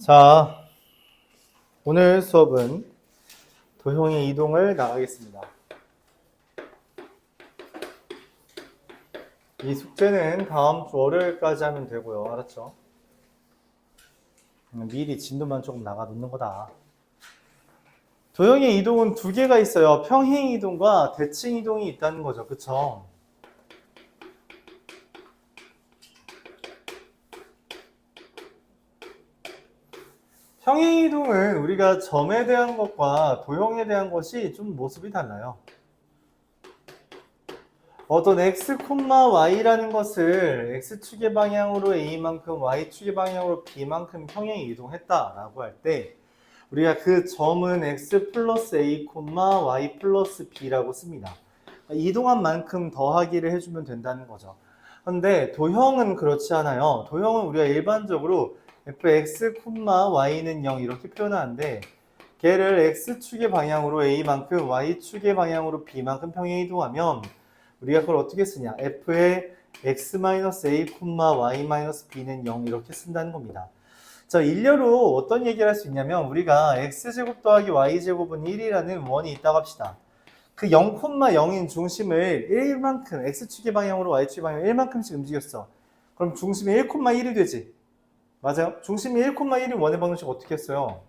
자, 오늘 수업은 도형의 이동을 나가겠습니다. 이 숙제는 다음 주 월요일까지 하면 되고요. 알았죠? 미리 진도만 조금 나가 놓는 거다. 도형의 이동은 두 개가 있어요. 평행 이동과 대칭 이동이 있다는 거죠. 그쵸? 평행 이동은 우리가 점에 대한 것과 도형에 대한 것이 좀 모습이 달라요. 어떤 x, y라는 것을 x축의 방향으로 a만큼, y축의 방향으로 b만큼 평행 이동했다라고 할 때 우리가 그 점은 x 플러스 a, y 플러스 b라고 씁니다. 이동한 만큼 더하기를 해주면 된다는 거죠. 그런데 도형은 그렇지 않아요. 도형은 우리가 일반적으로 fx, y는 0 이렇게 표현하는데 걔를 x축의 방향으로 a만큼, y축의 방향으로 b만큼 평행 이동하면 우리가 그걸 어떻게 쓰냐? f의 x-a, y-b는 0 이렇게 쓴다는 겁니다. 자, 일례로 어떤 얘기를 할 수 있냐면 우리가 x제곱 더하기 y제곱은 1이라는 원이 있다고 합시다. 그 0,0인 중심을 1만큼 x축의 방향으로 y축의 방향으로 1만큼씩 움직였어. 그럼 중심이 1,1이 되지. 맞아요? 중심이 1,1인 원의 방정식 어떻게 했어요?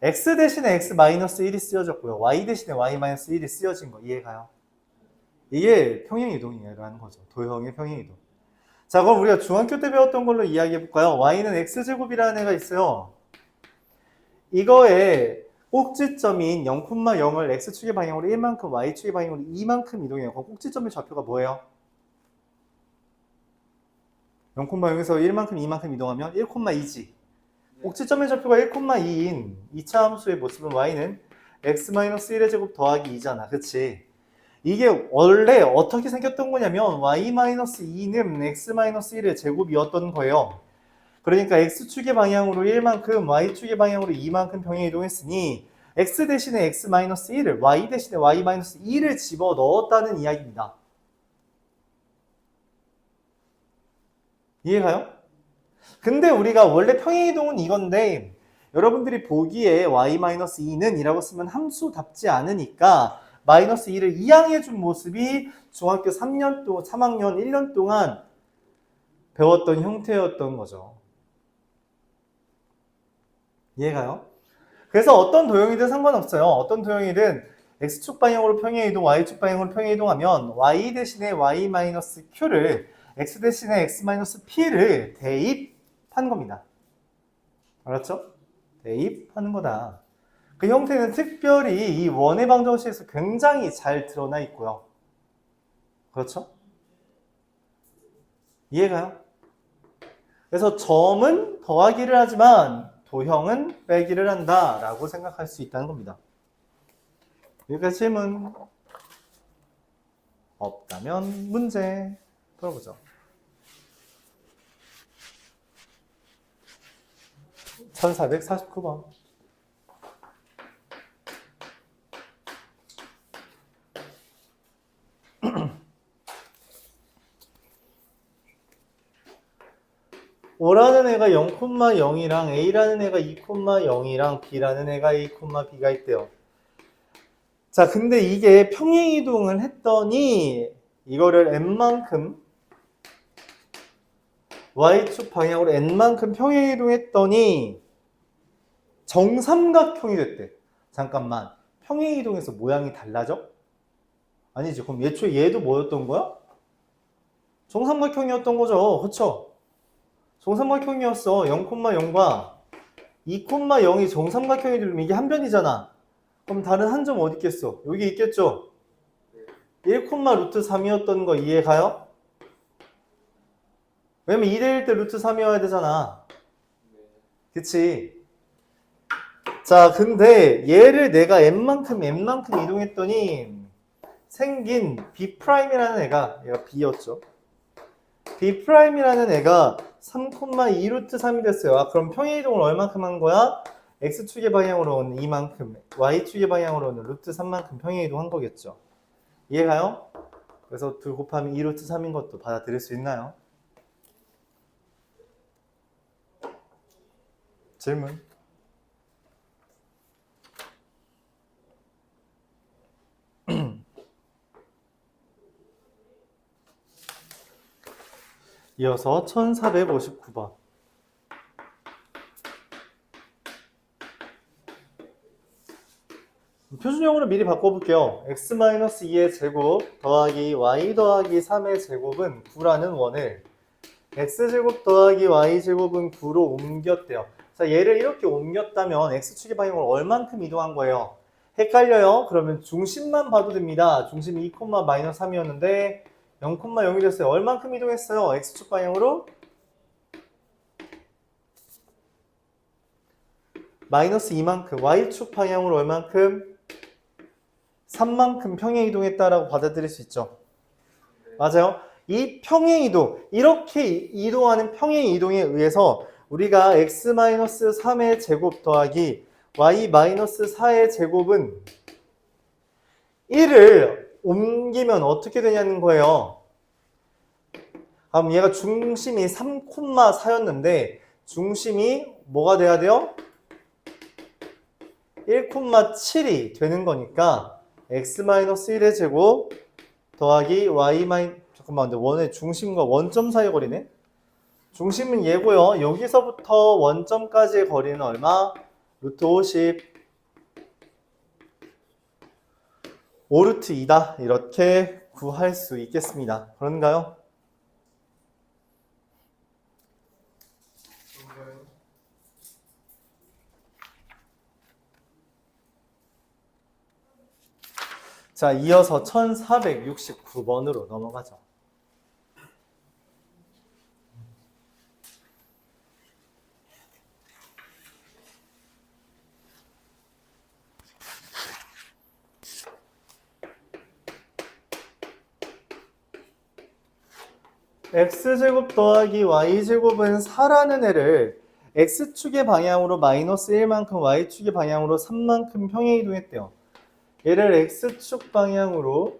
x 대신에 x-1이 쓰여졌고요. y 대신에 y-1이 쓰여진 거 이해가요? 이게 평행이동이라는 거죠. 도형의 평행이동. 자, 그럼 우리가 중학교 때 배웠던 걸로 이야기해볼까요? y는 x제곱이라는 애가 있어요. 이거의 꼭지점인 0,0을 x축의 방향으로 1만큼, y축의 방향으로 2만큼 이동해요. 그럼 꼭지점의 좌표가 뭐예요? 0,0에서 1만큼, 2만큼 이동하면 1,2지. 꼭지점의 좌표가 1,2인 2차 함수의 모습은 y는 x-1의 제곱 더하기 2잖아. 그치? 이게 원래 어떻게 생겼던 거냐면 y-2는 x-1의 제곱이었던 거예요. 그러니까 x축의 방향으로 1만큼, y축의 방향으로 2만큼 평행 이동했으니 x 대신에 x-1을, y 대신에 y-2를 집어넣었다는 이야기입니다. 이해가요? 근데 우리가 원래 평행이동은 이건데 여러분들이 보기에 y-2는 이라고 쓰면 함수답지 않으니까 마이너스 2를 이항해준 모습이 중학교 3학년 1년 동안 배웠던 형태였던 거죠. 이해가요? 그래서 어떤 도형이든 상관없어요. 어떤 도형이든 x축 방향으로 평행이동, y축 방향으로 평행이동하면 y 대신에 y-q를 x 대신에 x-p를 대입한 겁니다. 알았죠? 대입하는 거다. 그 형태는 특별히 이 원의 방정식에서 굉장히 잘 드러나 있고요. 그렇죠? 이해가요? 그래서 점은 더하기를 하지만 도형은 빼기를 한다라고 생각할 수 있다는 겁니다. 여기까지 질문 없다면 문제 풀어보죠. 1449번. O라는 애가 0,0이랑 A라는 애가 2,0이랑 B라는 애가 A, B가 있대요. 자, 근데 이게 평행이동을 했더니 이거를 n만큼 y축 방향으로 n만큼 평행이동했더니 정삼각형이 됐대. 잠깐만, 평행이동해서 모양이 달라져? 아니지, 그럼 예초에 얘도 뭐였던 거야? 정삼각형이었던 거죠. 그쵸? 정삼각형이었어. 0,0과 2,0이 정삼각형이 되면 이게 한 변이잖아. 그럼 다른 한 점 어디 있겠어? 여기 있겠죠? 1,√3이었던 거 이해가요? 왜냐면 2대1 때 √3이어야 되잖아. 그치? 자, 근데 얘를 내가 n만큼 이동했더니 생긴 B'이라는 애가, 얘가 B였죠. B'이라는 애가 3,2√3이 됐어요. 아, 그럼 평행이동을 얼만큼 한 거야? X축의 방향으로는 2만큼, Y축의 방향으로는 √3만큼 평행이동 한 거겠죠. 이해가요? 그래서 2 곱하면 2 루트 3인 것도 받아들일 수 있나요? 질문. 이어서 1459번. 표준형으로 미리 바꿔볼게요. x-2의 제곱 더하기 y 더하기 3의 제곱은 9라는 원을 x제곱 더하기 y제곱은 9로 옮겼대요. 자, 얘를 이렇게 옮겼다면 x축의 방향으로 얼만큼 이동한 거예요? 헷갈려요? 그러면 중심만 봐도 됩니다. 중심 2, 마이너스 3이었는데 0, 0이 됐어요. 얼만큼 이동했어요? x축 방향으로? 마이너스 2만큼. y축 방향으로 얼만큼? 3만큼 평행 이동했다라고 받아들일 수 있죠. 맞아요? 이 평행 이동, 이렇게 이동하는 평행 이동에 의해서 우리가 x-3의 제곱 더하기 y-4의 제곱은 1을 옮기면 어떻게 되냐는 거예요. 그럼 얘가 중심이 3,4였는데 중심이 뭐가 돼야 돼요? 1,7이 되는 거니까 x-1의 제곱 더하기 y 잠깐만, 근데 원의 중심과 원점 사이의 거리네? 중심은 얘고요. 여기서부터 원점까지의 거리는 얼마? 루트 50 5루트 2다. 이렇게 구할 수 있겠습니다. 그런가요? 자, 이어서 1469번으로 넘어가죠. x제곱 더하기 y제곱은 4라는 애를 x축의 방향으로 마이너스 1만큼 y축의 방향으로 3만큼 평행 이동했대요. 얘를 x축 방향으로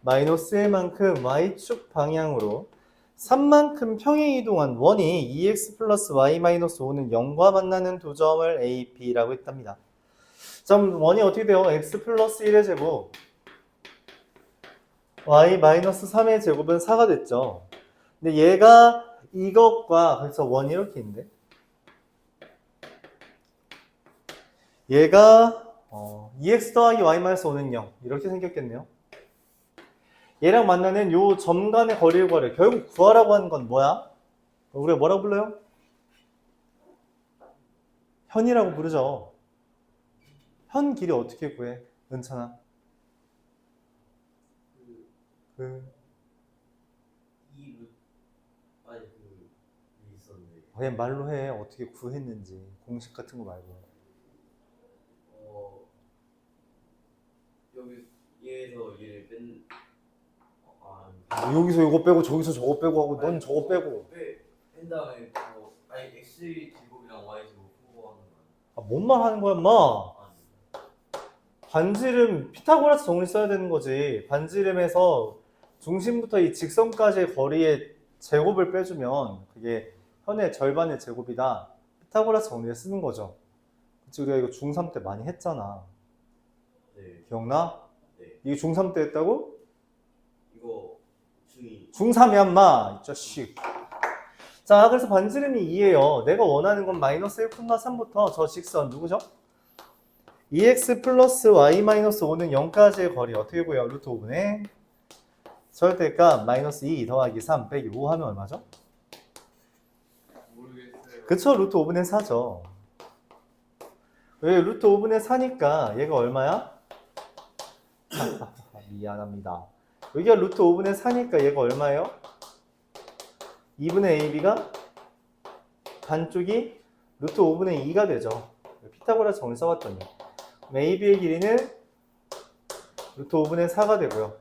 마이너스 1만큼 y축 방향으로 3만큼 평행 이동한 원이 2x 플러스 y 마이너스 5는 0과 만나는 두 점을 a, b라고 했답니다. 그럼 원이 어떻게 돼요? x 플러스 1의 제곱 y 마이너스 3의 제곱은 4가 됐죠. 근데 얘가 이것과 그래서 원이 이렇게 있는데 얘가 2x 더하기 y 마이너스 5는 0 이렇게 생겼겠네요. 얘랑 만나는 요 점 간의 거리를 구하래. 결국 구하라고 하는 건 뭐야? 우리가 뭐라고 불러요? 현이라고 부르죠. 현 길이 어떻게 구해? 은찬아. 그냥 말로 해. 어떻게 구했는지. 공식 같은 거 말고. 여기서 얘를 뺀 여기서 이거 빼고 저기서 저거 빼고 하고 넌 저거 빼고. 뺀 다음에 아니 x 제곱이랑 y 제곱 후보하는 거 뭔 말 하는 거야, 엄마? 반지름 피타고라스 정리 써야 되는 거지. 반지름에서 중심부터 이 직선까지의 거리의 제곱을 빼주면 그게 현의 절반의 제곱이다. 피타고라스 정리를 쓰는 거죠. 그치, 우리가 이거 중3 때 많이 했잖아. 네. 기억나? 네. 이게 중3 때 했다고? 이거 중2 중3이야, 인마. 이 자식. 자, 그래서 반지름이 2예요. 내가 원하는 건 마이너스 1, 3부터 저 직선 누구죠? 2x 플러스 y 마이너스 5는 0까지의 거리 어떻게 구해요? 루트 5분의 절대값 마이너스 2 더하기 3 빼기 5 하면 얼마죠? 모르겠어요. 그쵸? 루트 5분의 4죠. 왜? 루트 5분의 4니까 얘가 얼마야? 미안합니다. 여기가 루트 5분의 4니까 얘가 얼마예요? 2분의 ab가 반쪽이 루트 5분의 2가 되죠. 피타고라스 정리 써봤더니 AB의 길이는 루트 5분의 4가 되고요.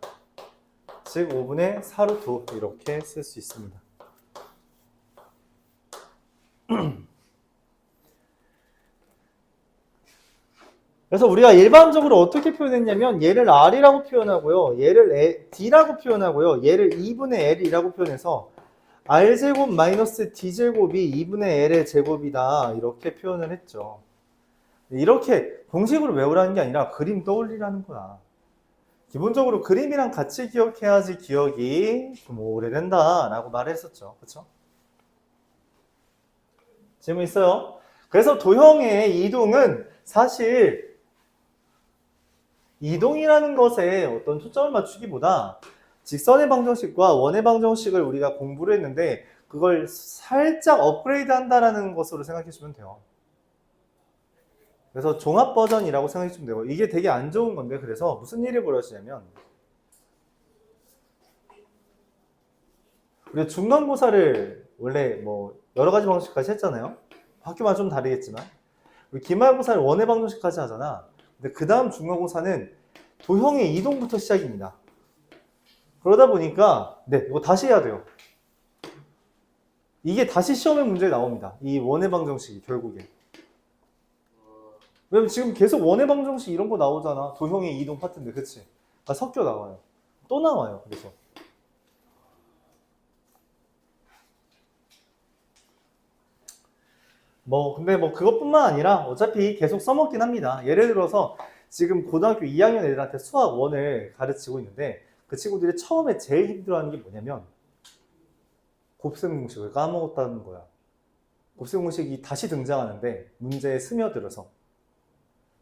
즉 5분의 4루트 5 이렇게 쓸 수 있습니다. 그래서 우리가 일반적으로 어떻게 표현했냐면 얘를 R이라고 표현하고요. 얘를 D라고 표현하고요. 얘를 2분의 L이라고 표현해서 R제곱 마이너스 D제곱이 2분의 L의 제곱이다. 이렇게 표현을 했죠. 이렇게 공식으로 외우라는 게 아니라 그림 떠올리라는 거야. 기본적으로 그림이랑 같이 기억해야지 기억이 좀 오래된다 라고 말했었죠. 그쵸? 질문 있어요? 그래서 도형의 이동은 사실 이동이라는 것에 어떤 초점을 맞추기보다 직선의 방정식과 원의 방정식을 우리가 공부를 했는데 그걸 살짝 업그레이드 한다라는 것으로 생각해 주면 돼요. 그래서 종합 버전이라고 생각해 주면 되고 이게 되게 안 좋은 건데 그래서 무슨 일이 벌어지냐면 우리가 중간고사를 원래 뭐 여러 가지 방식까지 했잖아요. 학교마다 좀 다르겠지만 우리 기말고사를 원의 방정식까지 하잖아. 근데 그 다음 중간고사는 도형의 이동부터 시작입니다. 그러다 보니까 네 이거 다시 해야 돼요. 이게 다시 시험의 문제에 나옵니다. 이 원의 방정식이 결국에. 왜냐면 지금 계속 원의 방정식 이런 거 나오잖아. 도형의 이동 파트인데 그치? 아, 섞여 나와요. 또 나와요. 그래서 근데 그것뿐만 아니라 어차피 계속 써먹긴 합니다. 예를 들어서 지금 고등학교 2학년 애들한테 수학 1을 가르치고 있는데 그 친구들이 처음에 제일 힘들어하는 게 뭐냐면 곱셈 공식을 까먹었다는 거야. 곱셈 공식이 다시 등장하는데 문제에 스며들어서.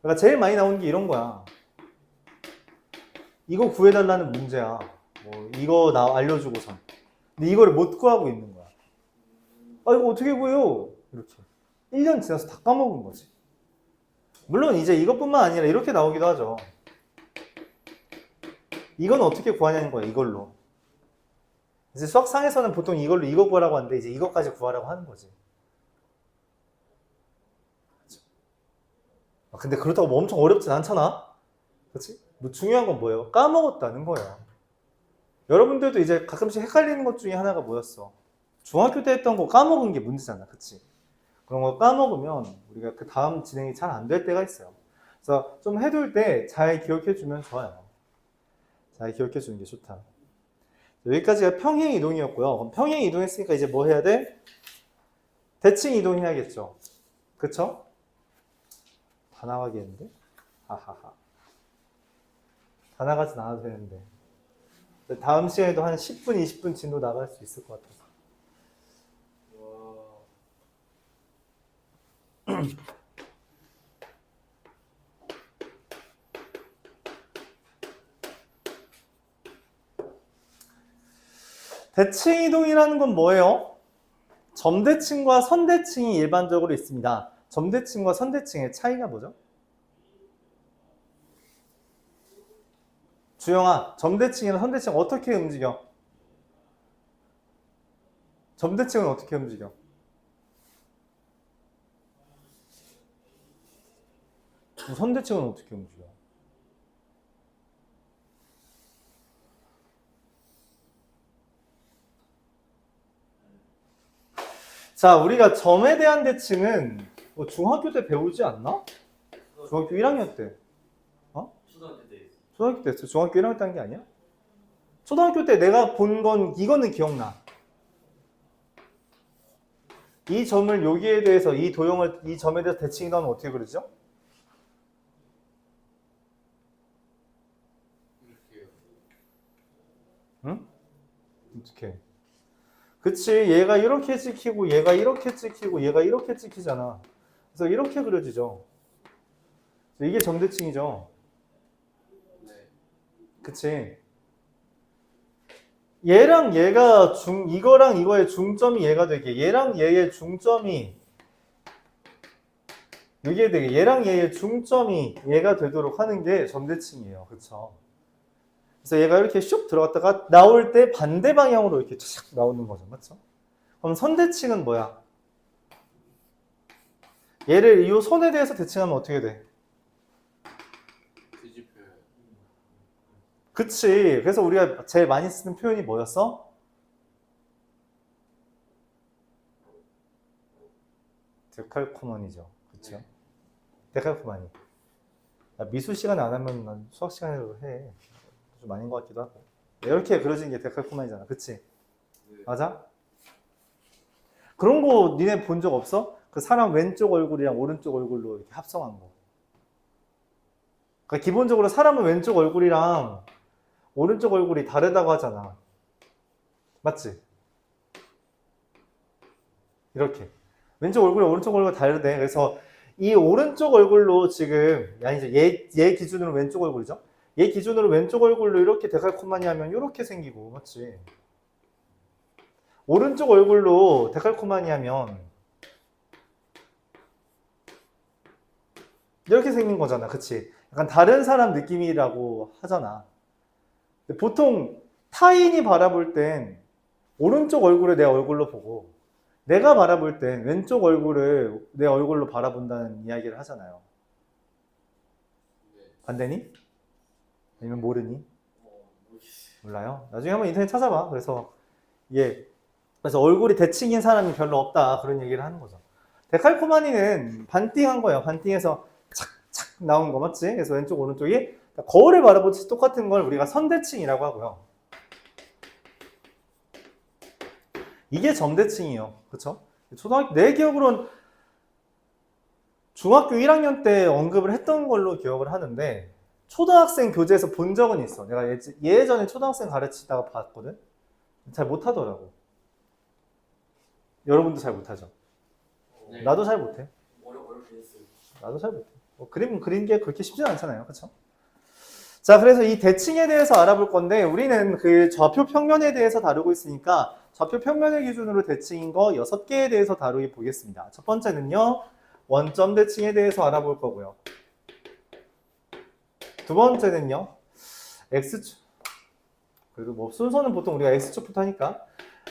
그러니까 제일 많이 나오는 게 이런 거야. 이거 구해달라는 문제야. 이거 나 알려주고선. 근데 이거를 못 구하고 있는 거야. 아, 이거 어떻게 구해요? 이렇게. 1년 지나서 다 까먹은 거지. 물론 이제 이것뿐만 아니라 이렇게 나오기도 하죠. 이건 어떻게 구하냐는 거야, 이걸로. 이제 수학상에서는 보통 이걸로 이거 구하라고 하는데 이제 이것까지 구하라고 하는 거지. 근데 그렇다고 뭐 엄청 어렵진 않잖아? 그렇지? 중요한 건 뭐예요? 까먹었다는 거예요. 여러분들도 이제 가끔씩 헷갈리는 것 중에 하나가 뭐였어? 중학교 때 했던 거 까먹은 게 문제잖아. 그치? 그런 거 까먹으면 우리가 그 다음 진행이 잘 안 될 때가 있어요. 그래서 좀 해둘 때 잘 기억해 주면 좋아요. 잘 기억해 주는 게 좋다. 여기까지가 평행 이동이었고요. 그럼 평행 이동했으니까 이제 뭐 해야 돼? 대칭 이동해야겠죠. 그쵸? 다 나가겠는데? 하하하. 다 나가진 않아도 되는데. 다음 시간에도 한 10분, 20분 진도 나갈 수 있을 것 같아서. 대칭 이동이라는 건 뭐예요? 점대칭과 선대칭이 일반적으로 있습니다. 점대칭과 선대칭의 차이가 뭐죠? 주영아, 점대칭이랑 선대칭 어떻게 움직여? 점대칭은 어떻게 움직여? 선대칭은 어떻게 움직여? 자, 우리가 점에 대한 대칭은 중학교 때 배우지 않나? 중학교 1학년 때. 어? 초등학교 때 있어. 초등학교 때 했어. 중학교 1학년 때 한 게 아니야? 초등학교 때 내가 본 건 이거는 기억나. 이 점을 여기에 대해서 이 도형을 이 점에 대해서 대칭이 나오면 어떻게 그러죠? 이렇게요. 응? 어떻게? 그치, 얘가 이렇게 찍히고 얘가 이렇게 찍히고 얘가 이렇게 찍히잖아. 그래서 이렇게 그려지죠. 이게 점대칭이죠. 네. 그치? 얘랑 얘가 이거랑 이거의 중점이 얘가 되게 얘랑 얘의 중점이 여기에 되게 얘랑 얘의 중점이 얘가 되도록 하는 게 점대칭이에요. 그쵸? 그래서 얘가 이렇게 슉 들어갔다가 나올 때 반대 방향으로 이렇게 촥 나오는 거죠. 맞죠? 그럼 선대칭은 뭐야? 얘를 이 손에 대해서 대칭하면 어떻게 돼? 뒤집혀요. 그치. 그래서 우리가 제일 많이 쓰는 표현이 뭐였어? 데칼코마니죠. 그쵸? 데칼코마니. 미술 시간에 안 하면 난 수학 시간에도 해. 좀 아닌 것 같기도 하고. 이렇게 그려지는 게 데칼코마니잖아. 그치? 네. 맞아? 그런 거 니네 본 적 없어? 그 사람 왼쪽 얼굴이랑 오른쪽 얼굴로 이렇게 합성한 거. 그러니까 기본적으로 사람은 왼쪽 얼굴이랑 오른쪽 얼굴이 다르다고 하잖아. 맞지? 이렇게. 왼쪽 얼굴이 오른쪽 얼굴이 다르대. 그래서 이 오른쪽 얼굴로 지금, 아니죠. 얘 기준으로 왼쪽 얼굴이죠? 얘 기준으로 왼쪽 얼굴로 이렇게 데칼코마니 하면 이렇게 생기고, 맞지? 오른쪽 얼굴로 데칼코마니 하면 이렇게 생긴 거잖아. 그치? 약간 다른 사람 느낌이라고 하잖아. 근데 보통 타인이 바라볼 땐 오른쪽 얼굴을 내 얼굴로 보고 내가 바라볼 땐 왼쪽 얼굴을 내 얼굴로 바라본다는 이야기를 하잖아요. 네. 반대니? 아니면 모르니? 모르겠어요. 몰라요? 나중에 한번 인터넷 찾아봐. 그래서 얼굴이 대칭인 사람이 별로 없다. 그런 얘기를 하는 거죠. 데칼코마니는 반띵한 거예요. 반띵해서 착착 나온 거 맞지? 그래서 왼쪽 오른쪽이 거울을 바라보듯이 똑같은 걸 우리가 선대칭이라고 하고요. 이게 점대칭이에요. 그쵸? 초등학교, 내 기억으로는 중학교 1학년 때 언급을 했던 걸로 기억을 하는데 초등학생 교재에서 본 적은 있어. 내가 예전에 초등학생 가르치다가 봤거든? 잘 못하더라고. 여러분도 잘 못하죠? 네. 나도 잘 못해. 어렵게 했어요. 나도 잘 못해. 그린 게 그렇게 쉽진 않잖아요. 그쵸? 자, 그래서 이 대칭에 대해서 알아볼 건데 우리는 그 좌표 평면에 대해서 다루고 있으니까 좌표 평면을 기준으로 대칭인 거 6개에 대해서 다루기 보겠습니다. 첫 번째는요. 원점 대칭에 대해서 알아볼 거고요. 두 번째는요. X축. 그래도 뭐 순서는 보통 우리가 X축부터 하니까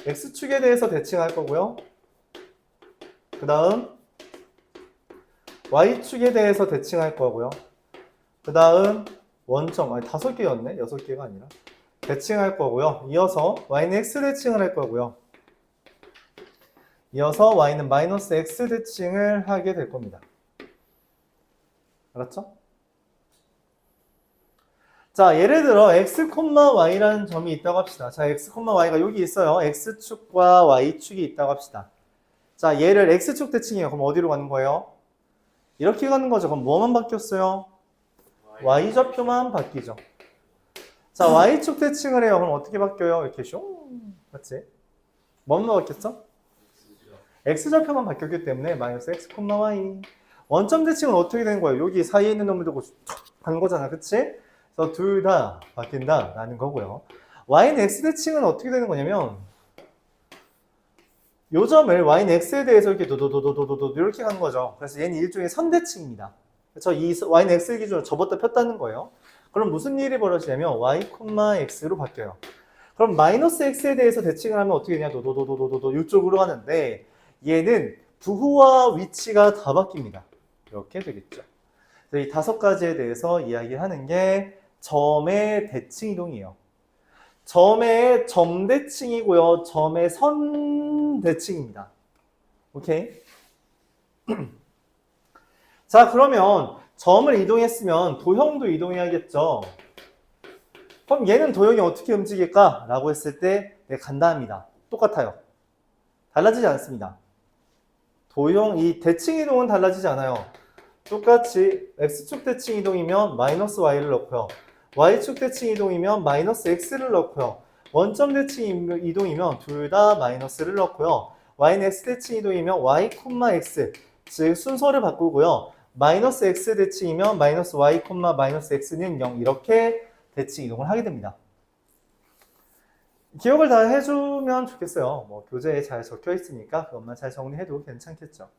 X축에 대해서 대칭할 거고요. 그 다음 Y축에 대해서 대칭할 거고요. 그 다음 원점, 아니 5개였네? 6개가 아니라 대칭할 거고요. 이어서 Y는 X 대칭을 할 거고요. 이어서 Y는 마이너스 X 대칭을 하게 될 겁니다. 알았죠? 자, 예를 들어 X, Y라는 점이 있다고 합시다. 자, X, Y가 여기 있어요. X축과 Y축이 있다고 합시다. 자, 얘를 X축 대칭이에요. 그럼 어디로 가는 거예요? 이렇게 가는 거죠. 그럼 뭐만 바뀌었어요? Y좌표만 바뀌죠. 자, Y축 대칭을 해요. 그럼 어떻게 바뀌어요? 이렇게 숑. 맞지? 뭐만 바뀌었어? X좌표만 바뀌었기 때문에 마이너스 X, Y. 원점 대칭은 어떻게 되는 거예요? 여기 사이에 있는 놈을 두고 간 거잖아. 그치? 그래서 둘 다 바뀐다 라는 거고요. Y는 X 대칭은 어떻게 되는 거냐면 요 점을 Y는 X에 대해서 이렇게 도도도도도도 이렇게 가는 거죠. 그래서 얘는 일종의 선대칭입니다. 그래서 이 Y는 X 기준으로 접었다 폈다는 거예요. 그럼 무슨 일이 벌어지냐면 Y, X로 바뀌어요. 그럼 마이너스 X에 대해서 대칭을 하면 어떻게 되냐? 도도도도도도 이쪽으로 가는데 얘는 부호와 위치가 다 바뀝니다. 이렇게 되겠죠. 이 5가지에 대해서 이야기하는 게 점의 대칭 이동이에요. 점의 점 대칭이고요. 점의 선 대칭입니다. 오케이? 자, 그러면 점을 이동했으면 도형도 이동해야겠죠. 그럼 얘는 도형이 어떻게 움직일까? 라고 했을 때 네, 간단합니다. 똑같아요. 달라지지 않습니다. 도형, 이 대칭 이동은 달라지지 않아요. 똑같이 X축 대칭 이동이면 마이너스 Y를 넣고요. Y축 대칭 이동이면 마이너스 X를 넣고요. 원점 대칭 이동이면 둘 다 마이너스를 넣고요. Y는 X 대칭 이동이면 Y, X, 즉 순서를 바꾸고요. 마이너스 X 대칭이면 마이너스 Y, 마이너스 X는 0 이렇게 대칭 이동을 하게 됩니다. 기억을 다 해주면 좋겠어요. 뭐 교재에 잘 적혀 있으니까 그것만 잘 정리해도 괜찮겠죠.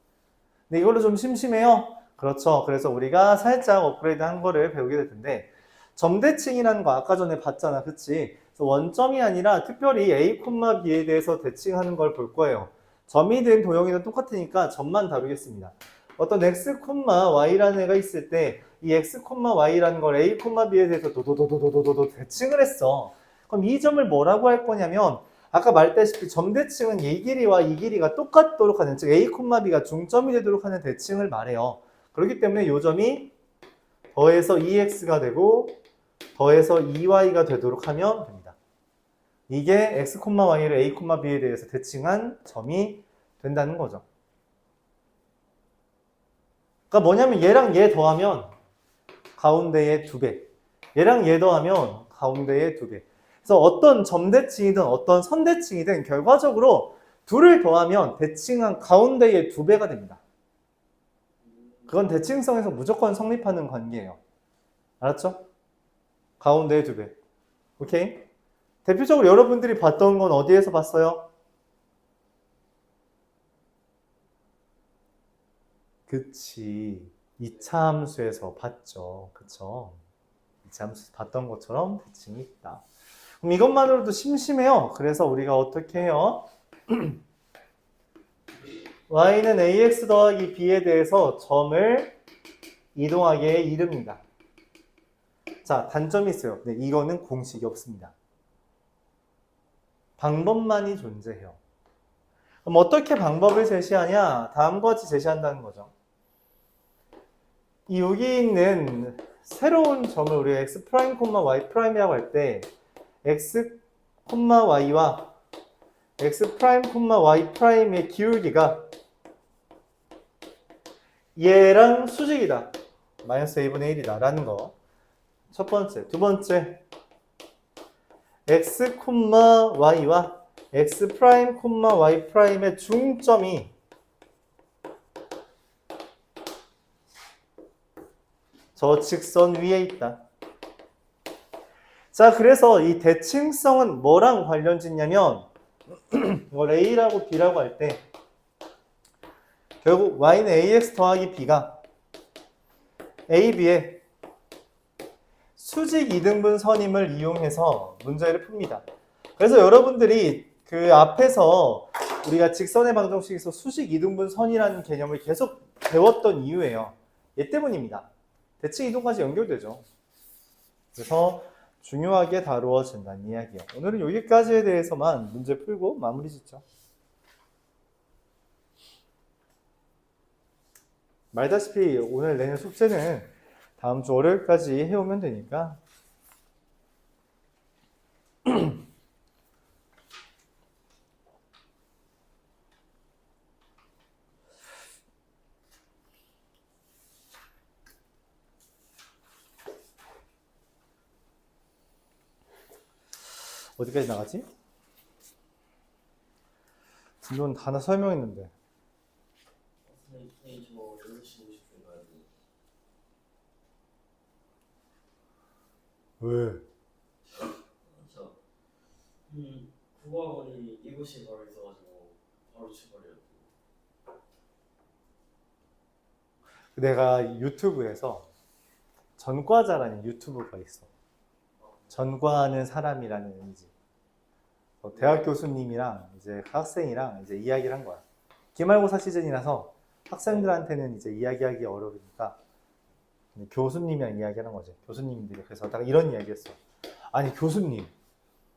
근데 이걸로 좀 심심해요? 그렇죠. 그래서 우리가 살짝 업그레이드 한 거를 배우게 될 텐데 점대칭이라는 거 아까 전에 봤잖아. 그치? 그래서 원점이 아니라 특별히 A, B에 대해서 대칭하는 걸 볼 거예요. 점이든 도형이든 똑같으니까 점만 다루겠습니다. 어떤 X, Y라는 애가 있을 때 이 X, Y라는 걸 A, B에 대해서 도도도도도도도 대칭을 했어. 그럼 이 점을 뭐라고 할 거냐면 아까 말했다시피 점대칭은 이 길이와 이 길이가 똑같도록 하는, 즉 A, B가 중점이 되도록 하는 대칭을 말해요. 그렇기 때문에 이 점이 더해서 2x가 되고 더해서 2y가 되도록 하면 됩니다. 이게 x, y를 a, b에 대해서 대칭한 점이 된다는 거죠. 그러니까 뭐냐면 얘랑 얘 더하면 가운데에 2배, 얘랑 얘 더하면 가운데에 2배. 그래서 어떤 점 대칭이든 어떤 선 대칭이든 결과적으로 둘을 더하면 대칭한 가운데에 2배가 됩니다. 그건 대칭성에서 무조건 성립하는 관계예요. 알았죠? 가운데에 2배. 오케이? 대표적으로 여러분들이 봤던 건 어디에서 봤어요? 그치. 2차 함수에서 봤죠. 그쵸? 2차 함수에서 봤던 것처럼 대칭이 있다. 그럼 이것만으로도 심심해요. 그래서 우리가 어떻게 해요? y는 ax 더하기 b에 대해서 점을 이동하게 이릅니다. 자, 단점이 있어요. 네, 이거는 공식이 없습니다. 방법만이 존재해요. 그럼 어떻게 방법을 제시하냐? 다음과 같이 제시한다는 거죠. 이 여기 있는 새로운 점을 우리가 x', y'이라고 할 때 x, y와 x', y'의 기울기가 얘랑 수직이다. 마이너스 a분의 1이다 라는 거. 첫 번째. 두 번째, x, y와 x', y'의 중점이 저 직선 위에 있다. 자, 그래서 이 대칭성은 뭐랑 관련짓냐면 이걸 a라고 b라고 할 때 결국 y는 ax 더하기 b가 a,b의 수직 이등분 선임을 이용해서 문제를 풉니다. 그래서 여러분들이 그 앞에서 우리가 직선의 방정식에서 수직 이등분 선이라는 개념을 계속 배웠던 이유예요. 얘 때문입니다. 대칭 이동까지 연결되죠. 그래서 중요하게 다루어진다는 이야기예요. 오늘은 여기까지에 대해서만 문제 풀고 마무리 짓죠. 말다시피 오늘 내는 숙제는 다음 주 월요일까지 해오면 되니까 어디까지 나가지? 진도는 다 설명했는데. 선생님 저 8시 50분 가야 돼. 왜? 저 국어학원이 7시에 바로 있어가지고 바로 출발해요. 내가 유튜브에서 전과자라는 유튜브가 있어. 전과하는 사람이라는 의미지. 대학 교수님이랑 이제 학생이랑 이제 이야기를 한 거야. 기말고사 시즌이라서 학생들한테는 이제 이야기하기 어려우니까 교수님이랑 이야기하는 거지. 교수님들이. 그래서 내가 이런 이야기했어. 아니 교수님,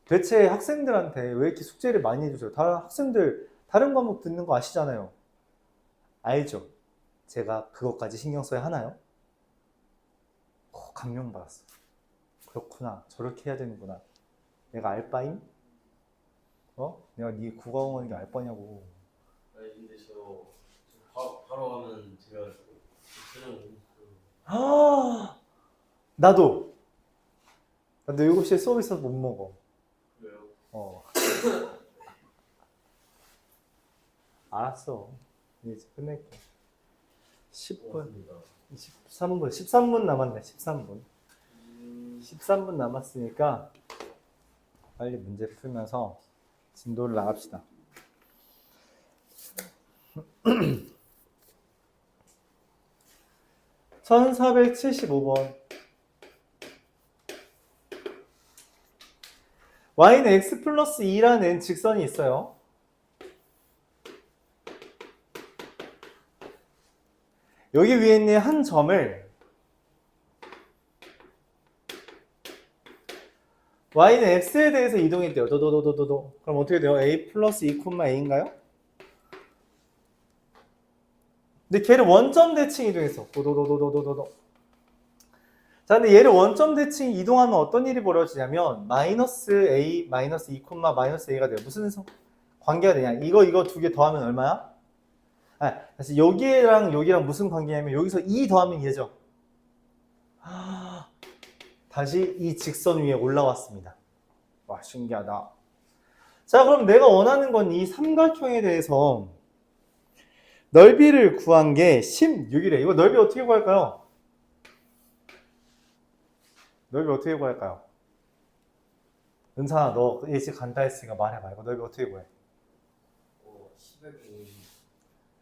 대체 학생들한테 왜 이렇게 숙제를 많이 해주세요? 다른 학생들 다른 과목 듣는 거 아시잖아요. 알죠? 제가 그것까지 신경 써야 하나요? 감명받았어. 그렇구나. 저렇게 해야 되는구나. 내가 알바임? 내가 네 국어학원이 알바냐고. 아니 근데 저 바로 가면 제가 저녁 나도 7시에 수업 있어서 못 먹어. 그래요? 알았어. 이제 끝낼게. 10분. 13분 남았네. 13분. 13분 남았으니까 빨리 문제 풀면서 진도를 나갑시다. (1475번) y는 x 플러스 2라는 직선이 있어요. 여기 위에 있는 한 점을 y는 x에 대해서 이동했대요. 도도도도도도. 그럼 어떻게 돼요? a 플러스 2, a인가요? 근데 걔를 원점 대칭 이동했어. 도도도도도도도. 자, 근데 얘를 원점 대칭 이동하면 어떤 일이 벌어지냐면 마이너스 a 마이너스 2 콤마 마이너스 a가 돼요. 무슨 관계가 되냐? 이거 두 개 더하면 얼마야? 다시 여기랑 여기랑 무슨 관계냐면 여기서 2 더하면 얘죠. 다시 이 직선 위에 올라왔습니다. 와, 신기하다. 자, 그럼 내가 원하는 건 이 삼각형에 대해서 넓이를 구한 게 16이래. 이거 넓이 어떻게 구할까요? 넓이 어떻게 구할까요? 은찬아, 너 예시 간다 했으니까 말해봐. 이거 넓이 어떻게 구해? 10의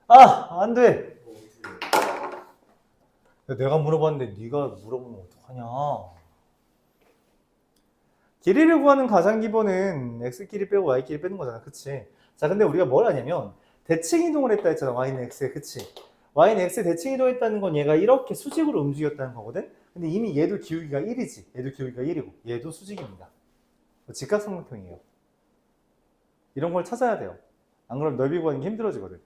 아! 안 돼! 5. 내가 물어봤는데 네가 물어보면 어떡하냐. 길이를 구하는 가장 기본은 x끼리 빼고 y끼리 빼는 거잖아. 그치? 자, 근데 우리가 뭘 하냐면 대칭 이동을 했다 했잖아. y는 x에. 그치? y는 x에 대칭 이동했다는 건 얘가 이렇게 수직으로 움직였다는 거거든? 근데 이미 얘도 기울기가 1이지. 얘도 기울기가 1이고 얘도 수직입니다. 직각삼각형이에요. 이런 걸 찾아야 돼요. 안 그러면 넓이 구하는 게 힘들어지거든.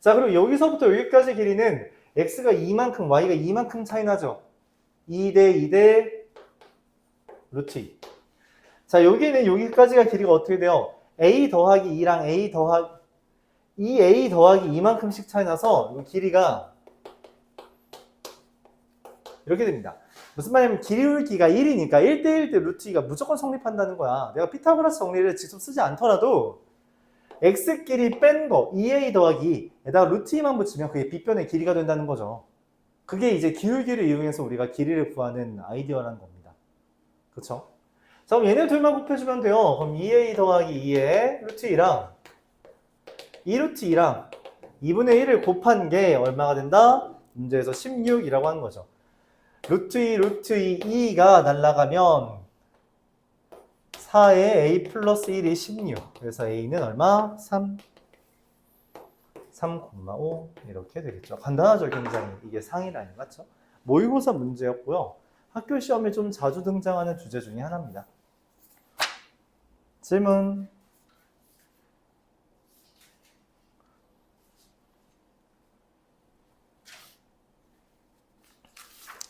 자, 그리고 여기서부터 여기까지 길이는 x가 이만큼, y가 이만큼 차이 나죠? 2대 2대 루트 2. 자, 여기는 여기까지가 길이가 어떻게 돼요? a 더하기 2랑 a 더하기 2a 더하기 2만큼씩 차이 나서 길이가 이렇게 됩니다. 무슨 말이냐면 기울기가 1이니까 1대1 대 루트 2가 무조건 성립한다는 거야. 내가 피타고라스 정리를 직접 쓰지 않더라도 x끼리 뺀 거 2a 더하기 2에다가 루트 2만 붙이면 그게 빗변의 길이가 된다는 거죠. 그게 이제 기울기를 이용해서 우리가 길이를 구하는 아이디어라는 겁니다. 그쵸? 자, 그럼 얘네 둘만 곱해주면 돼요. 그럼 2a 더하기 2에 루트 2랑 2 루트 2랑 2분의 1을 곱한 게 얼마가 된다? 문제에서 16이라고 하는 거죠. 루트 2, 루트 2, 2가 날라가면 4에 a 플러스 1이 16. 그래서 a는 얼마? 3. 3,5 이렇게 되겠죠. 간단하죠, 굉장히. 이게 상위 라인 맞죠? 모의고사 문제였고요. 학교 시험에 좀 자주 등장하는 주제 중에 하나입니다. 질문.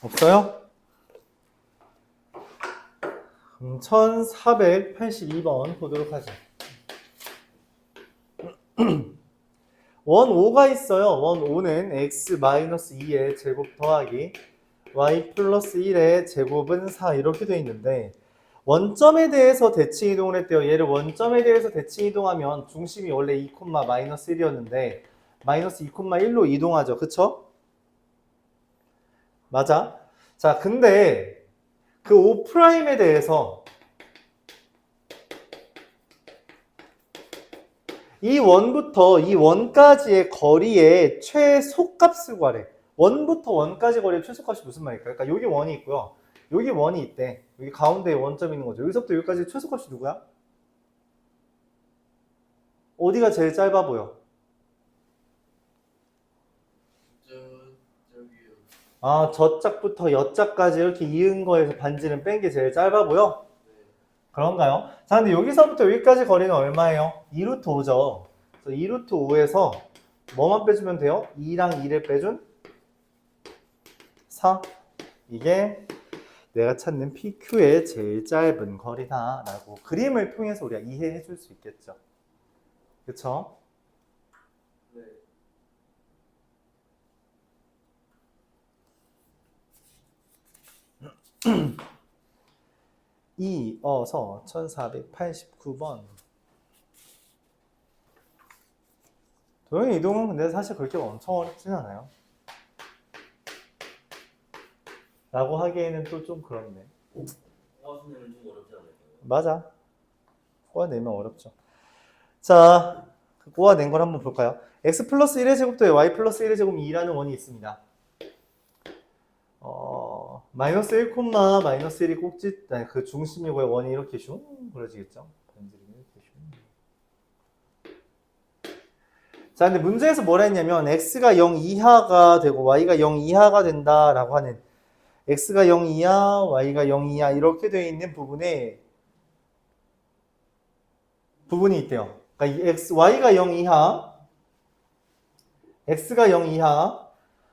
없어요? 1482번 보도록 하죠. 원 5가 있어요. 원 5는 x-2의 제곱 더하기 y 플러스 1의 제곱은 4 이렇게 되어 있는데 원점에 대해서 대칭 이동을 했대요. 얘를 원점에 대해서 대칭 이동하면 중심이 원래 2, 마이너스 1이었는데 마이너스 2,1로 이동하죠. 그쵸? 맞아. 자, 근데 그 5'에 대해서 이 원부터 이 원까지의 거리의 최소값을 구하래. 원부터 원까지 거리의 최소값이 무슨 말일까요? 그러니까 여기 원이 있고요. 여기 원이 있대. 여기 가운데에 원점이 있는 거죠. 여기서부터 여기까지 최소값이 누구야? 어디가 제일 짧아 보여? 저기요. 아, 저 짝부터 여 짝까지 이렇게 이은 거에서 반지름 뺀 게 제일 짧아 보여? 네. 그런가요? 자, 근데 여기서부터 여기까지 거리는 얼마예요? 2루트 5죠. 그래서 2루트 5에서 뭐만 빼주면 돼요? 2랑 2를 빼준 4. 이게 내가 찾는 PQ의 제일 짧은 거리다 라고 그림을 통해서 우리가 이해해 줄 수 있겠죠. 그쵸? 네. 이어서 1489번. 도형 이동은 근데 사실 그렇게 엄청 어렵진 않아요. 라고 하기에는 또 좀 그렇네. 호화순위는 좀 어렵지 않을까요? 맞아. 꼬아내면 어렵죠. 자, 그 꼬아낸 걸 한번 볼까요? x 플러스 1의 제곱 더해 y 플러스 1의 제곱 2라는 원이 있습니다. 마이너스 1, 마이너스 1이 꼭지, 아니, 그 중심이고요. 원이 이렇게 슝 그려지겠죠? 반지름이 이렇게 슝. 자, 근데 문제에서 뭐라 했냐면 x가 0 이하가 되고 y가 0 이하가 된다라고 하는 x가 0 이하, y가 0 이하 이렇게 되어 있는 부분이 있대요. 그러니까 이 y가 0 이하, x가 0 이하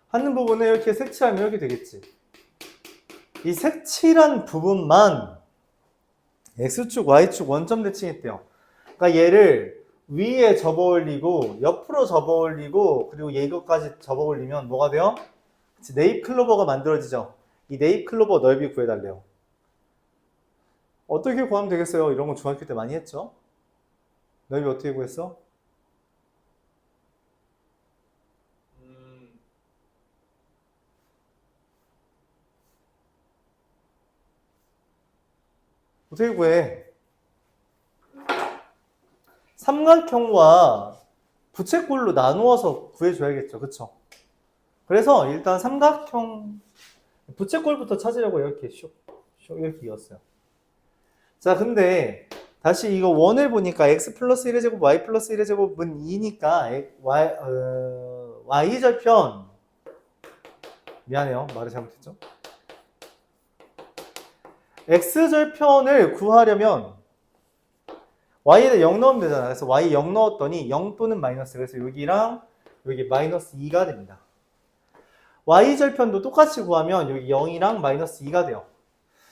하는 부분을 이렇게 색칠하면 이렇게 되겠지. 이 색칠한 부분만 X축, Y축 원점 대칭했대요. 그러니까 얘를 위에 접어 올리고 옆으로 접어 올리고 그리고 이것까지 접어 올리면 뭐가 돼요? 네잎 클로버가 만들어지죠. 이 네잎 클로버 넓이 구해달래요. 어떻게 구하면 되겠어요? 이런 거 중학교 때 많이 했죠? 넓이 어떻게 구했어? 어떻게 구해? 삼각형과 부채꼴로 나누어서 구해줘야겠죠. 그쵸? 그래서 일단 삼각형 부채꼴부터 찾으려고 이렇게 슉 이렇게 이었어요. 자, 근데 다시 이거 원을 보니까 x 플러스 1의 제곱 y 플러스 1의 제곱은 2니까 y절편 미안해요. 말을 잘못했죠. x절편을 구하려면 y에다 0 넣으면 되잖아. 그래서 y 0 넣었더니 0 또는 마이너스. 그래서 여기랑 여기 마이너스 2가 됩니다. y절편도 똑같이 구하면 여기 0이랑 마이너스 2가 돼요.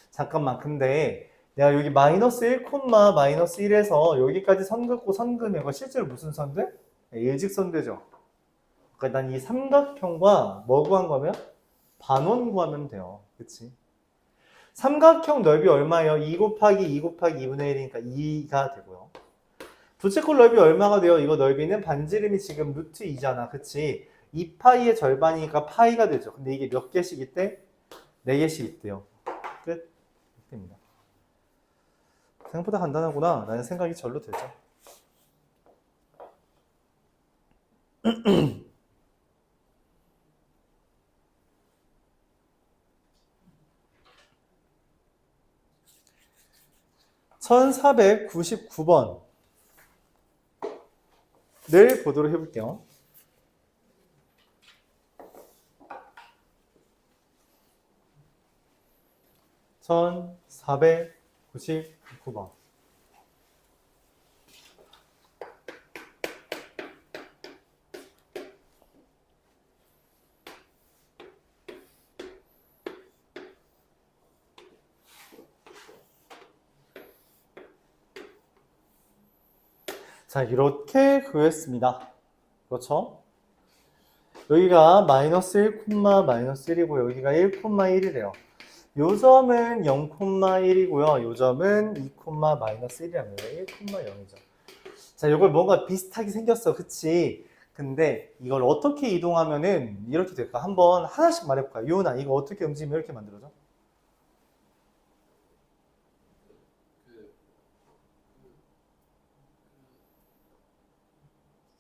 잠깐만, 근데 내가 여기 마이너스 1, 마이너스 1에서 여기까지 선 긋고 선 그으면 이거 실제로 무슨 선대? 일직선대죠. 그러니까 난 이 삼각형과 뭐 구한 거면? 반원 구하면 돼요. 그치? 삼각형 넓이 얼마예요? 2 곱하기 2 곱하기 2분의 1이니까 2가 되고요. 부채꼴 넓이 얼마가 돼요? 이거 넓이는 반지름이 지금 루트 2잖아. 그치? 2파이의 절반이니까 파이가 되죠. 근데 이게 몇 개씩 있대? 4개씩 있대요. 끝. 됩니다. 생각보다 간단하구나 라는 생각이 절로 들죠. (1499번) 를 보도록 해볼게요. (1499번) 자, 이렇게 구했습니다. 그렇죠? 여기가 마이너스 1, 마이너스 1이고 여기가 1, 1이래요. 요 점은 0,1이고요. 요 점은 2, 마이너스 1이랍니다. 1, 0이죠. 자, 이걸 뭔가 비슷하게 생겼어. 그치? 근데 이걸 어떻게 이동하면은 이렇게 될까? 한번 하나씩 말해볼까요? 요나, 이거 어떻게 움직이면 이렇게 만들어져?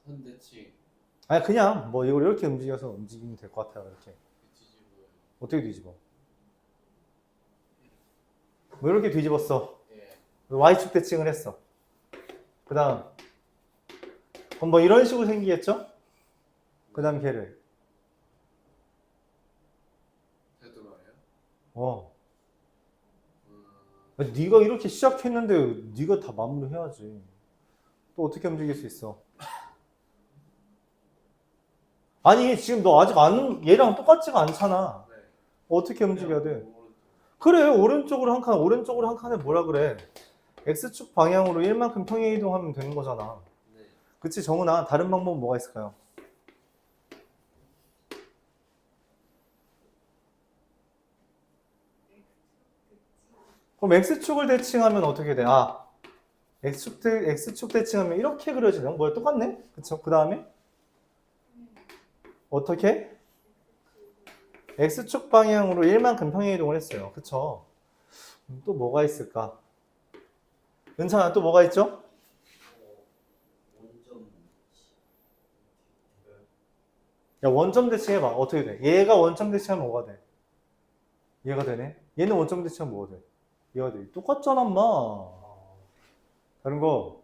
선대칭 아니, 그냥 뭐 이걸 이렇게 움직여서 움직이면 될 것 같아요. 이렇게. 뒤집어요. 어떻게 뒤집어? 뭐 이렇게 뒤집었어. 예. Y축 대칭을 했어. 그 다음 그럼 뭐 이런 식으로 생기겠죠? 그 다음 걔를 되돌아요? 네가 이렇게 시작했는데 네가 다 마무리해야지. 또 어떻게 움직일 수 있어? 아니 지금 너 아직 얘랑 똑같지가 않잖아. 네. 어떻게 움직여야 돼? 오른쪽. 그래, 오른쪽으로 한 칸, 오른쪽으로 한 칸에 뭐라 그래? X축 방향으로 1만큼 평행 이동하면 되는 거잖아. 네. 그치, 정훈아. 다른 방법은 뭐가 있을까요? 그럼 X축을 대칭하면 어떻게 돼? 아, X축 대칭하면 이렇게 그려지네요. 뭐야, 똑같네? 그쵸? 그 다음에? 어떻게? X축 방향으로 1만큼 평행 이동을 했어요. 그쵸? 또 뭐가 있을까? 은찬아, 또 뭐가 있죠? 원점. 야, 원점 대칭해봐. 어떻게 돼? 얘가 원점 대칭하면 뭐가 돼? 얘가 되네? 얘는 원점 대칭하면 뭐가 돼? 얘가 돼. 똑같잖아, 인마. 다른 거.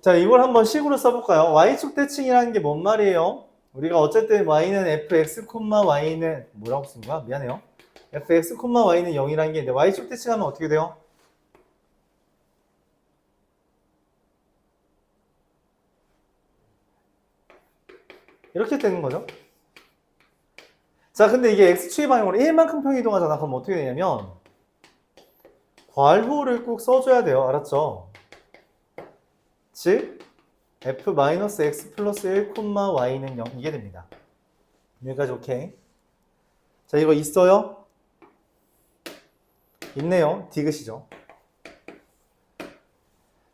자, 이걸 한번 식으로 써볼까요? Y축 대칭이라는 게 뭔 말이에요? 우리가 어쨌든 Y는 fx, Y는 뭐라고 쓴 거야? 미안해요. fx, Y는 0이라는 게 있는데 Y축 대칭하면 어떻게 돼요? 이렇게 되는 거죠. 자, 근데 이게 x축의 방향으로 1만큼 평행 이동하잖아. 그럼 어떻게 되냐면 괄호를 꼭 써줘야 돼요. 알았죠? 즉 f-x 플러스 1, y는 0 이게 됩니다. 여기까지 오케이. 자, 이거 있어요? 있네요. 디귿이죠.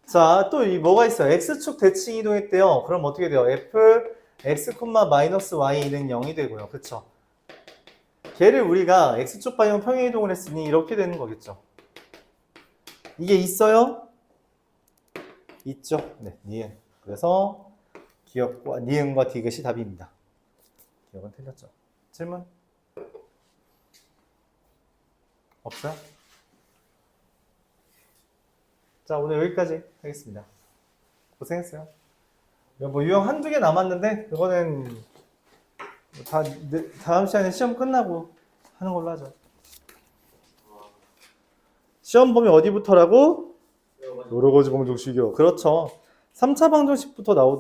자, 또 이 뭐가 있어요? x축 대칭 이동했대요. 그럼 어떻게 돼요? f(x, y는 0이 되고요. 그쵸? 걔를 우리가 x축 방향 평행 이동을 했으니 이렇게 되는 거겠죠. 이게 있어요? 있죠. 네, 니은. 그래서 기억과 니은과 디귿이 답입니다. 기억은 틀렸죠. 질문? 없어요? 자, 오늘 여기까지 하겠습니다. 고생했어요. 뭐 유형 한두 개 남았는데 그거는 다음 시간에 시험 끝나고 하는 걸로 하죠. 시험 범위 어디부터라고? 여러 가지 방정식이요. 그렇죠. 3차 방정식부터 나오더라고요.